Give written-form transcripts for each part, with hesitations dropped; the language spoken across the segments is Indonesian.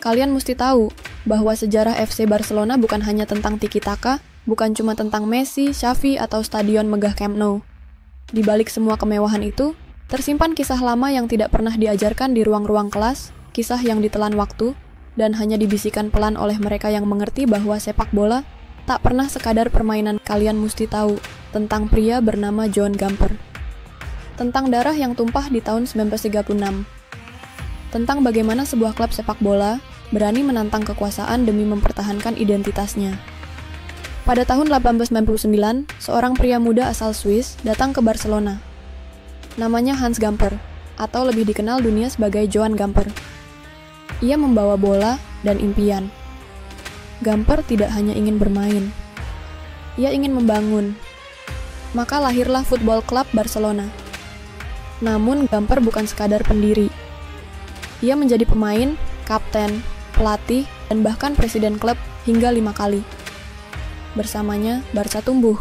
Kalian mesti tahu bahwa sejarah FC Barcelona bukan hanya tentang tiki-taka, bukan cuma tentang Messi, Xavi, atau stadion megah Camp Nou. Di balik semua kemewahan itu, tersimpan kisah lama yang tidak pernah diajarkan di ruang-ruang kelas, kisah yang ditelan waktu, dan hanya dibisikkan pelan oleh mereka yang mengerti bahwa sepak bola tak pernah sekadar permainan. Kalian mesti tahu tentang pria bernama Joan Gamper. Tentang darah yang tumpah di tahun 1936. Tentang bagaimana sebuah klub sepak bola berani menantang kekuasaan demi mempertahankan identitasnya. Pada tahun 1899, seorang pria muda asal Swiss datang ke Barcelona. Namanya Hans Gamper, atau lebih dikenal dunia sebagai Joan Gamper. Ia membawa bola dan impian. Gamper tidak hanya ingin bermain, ia ingin membangun. Maka lahirlah Football Club Barcelona. Namun Gamper bukan sekadar pendiri. Ia menjadi pemain, kapten, pelatih, dan bahkan presiden klub hingga 5 kali. Bersamanya, Barca tumbuh.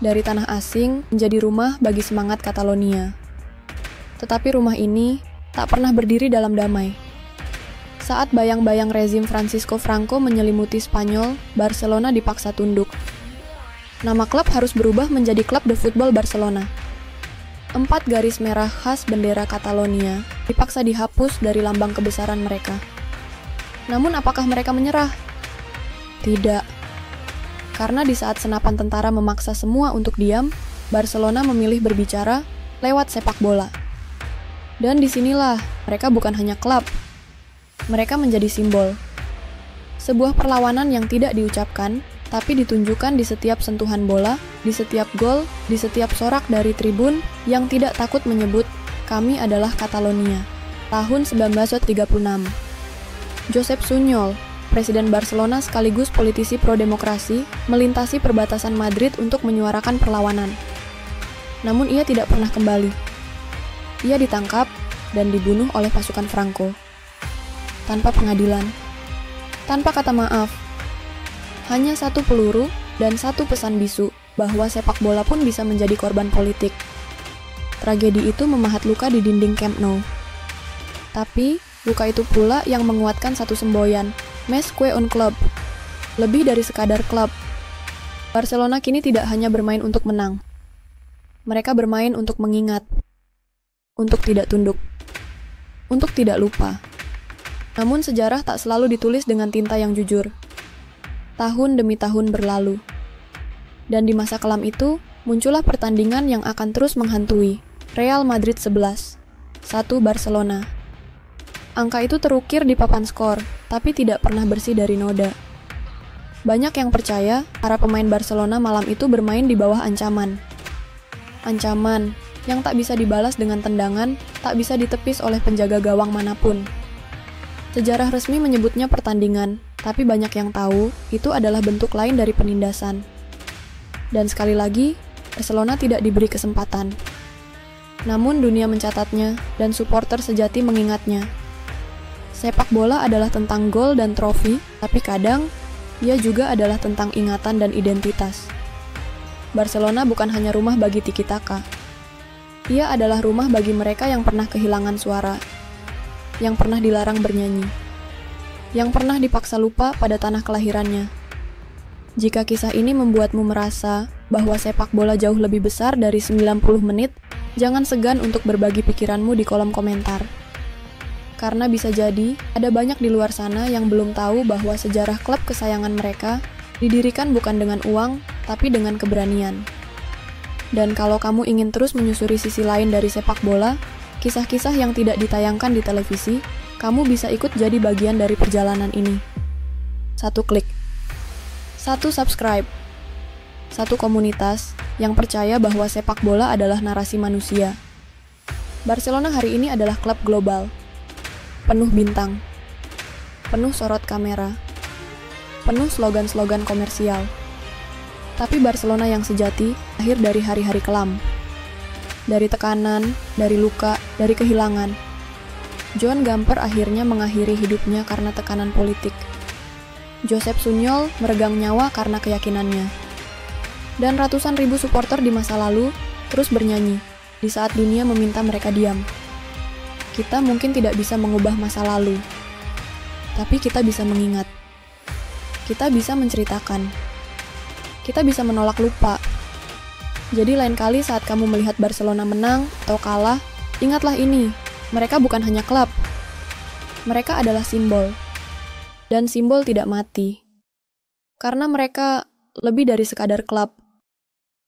Dari tanah asing menjadi rumah bagi semangat Catalonia. Tetapi rumah ini tak pernah berdiri dalam damai. Saat bayang-bayang rezim Francisco Franco menyelimuti Spanyol, Barcelona dipaksa tunduk. Nama klub harus berubah menjadi Klub de Football Barcelona. 4 garis merah khas bendera Catalonia dipaksa dihapus dari lambang kebesaran mereka. Namun apakah mereka menyerah? Tidak. Karena di saat senapan tentara memaksa semua untuk diam, Barcelona memilih berbicara lewat sepak bola. Dan disinilah mereka bukan hanya klub. Mereka menjadi simbol. Sebuah perlawanan yang tidak diucapkan, tapi ditunjukkan di setiap sentuhan bola, di setiap gol, di setiap sorak dari tribun yang tidak takut menyebut, "Kami adalah Catalonia." Tahun 1936. Josep Sunyol, presiden Barcelona sekaligus politisi pro-demokrasi, melintasi perbatasan Madrid untuk menyuarakan perlawanan. Namun ia tidak pernah kembali. Ia ditangkap dan dibunuh oleh pasukan Franco. Tanpa pengadilan, tanpa kata maaf. Hanya 1 peluru dan 1 pesan bisu bahwa sepak bola pun bisa menjadi korban politik. Tragedi itu memahat luka di dinding Camp Nou. Tapi, luka itu pula yang menguatkan satu semboyan, Més que un club. Lebih dari sekadar klub. Barcelona kini tidak hanya bermain untuk menang. Mereka bermain untuk mengingat. Untuk tidak tunduk. Untuk tidak lupa. Namun sejarah tak selalu ditulis dengan tinta yang jujur. Tahun demi tahun berlalu. Dan di masa kelam itu, muncullah pertandingan yang akan terus menghantui. Real Madrid 11, 1 Barcelona. Angka itu terukir di papan skor, tapi tidak pernah bersih dari noda. Banyak yang percaya, para pemain Barcelona malam itu bermain di bawah ancaman. Ancaman yang tak bisa dibalas dengan tendangan, tak bisa ditepis oleh penjaga gawang manapun. Sejarah resmi menyebutnya pertandingan, tapi banyak yang tahu itu adalah bentuk lain dari penindasan. Dan sekali lagi, Barcelona tidak diberi kesempatan. Namun dunia mencatatnya, dan supporter sejati mengingatnya. Sepak bola adalah tentang gol dan trofi, tapi kadang, ia juga adalah tentang ingatan dan identitas. Barcelona bukan hanya rumah bagi tiki-taka. Ia adalah rumah bagi mereka yang pernah kehilangan suara, yang pernah dilarang bernyanyi, yang pernah dipaksa lupa pada tanah kelahirannya. Jika kisah ini membuatmu merasa bahwa sepak bola jauh lebih besar dari 90 menit, jangan segan untuk berbagi pikiranmu di kolom komentar. Karena bisa jadi, ada banyak di luar sana yang belum tahu bahwa sejarah klub kesayangan mereka didirikan bukan dengan uang, tapi dengan keberanian. Dan kalau kamu ingin terus menyusuri sisi lain dari sepak bola, kisah-kisah yang tidak ditayangkan di televisi, kamu bisa ikut jadi bagian dari perjalanan ini. 1 klik. 1 subscribe. 1 komunitas yang percaya bahwa sepak bola adalah narasi manusia. Barcelona hari ini adalah klub global. Penuh bintang. Penuh sorot kamera. Penuh slogan-slogan komersial. Tapi Barcelona yang sejati lahir dari hari-hari kelam. Dari tekanan, dari luka, dari kehilangan. Joan Gamper akhirnya mengakhiri hidupnya karena tekanan politik. Josep Sunyol meregang nyawa karena keyakinannya. Dan ratusan ribu supporter di masa lalu terus bernyanyi di saat dunia meminta mereka diam. Kita mungkin tidak bisa mengubah masa lalu, Tapi kita bisa mengingat. Kita bisa menceritakan. Kita bisa menolak lupa. Jadi lain kali saat kamu melihat Barcelona menang atau kalah, ingatlah ini, mereka bukan hanya klub. Mereka adalah simbol. Dan simbol tidak mati. Karena mereka lebih dari sekadar klub.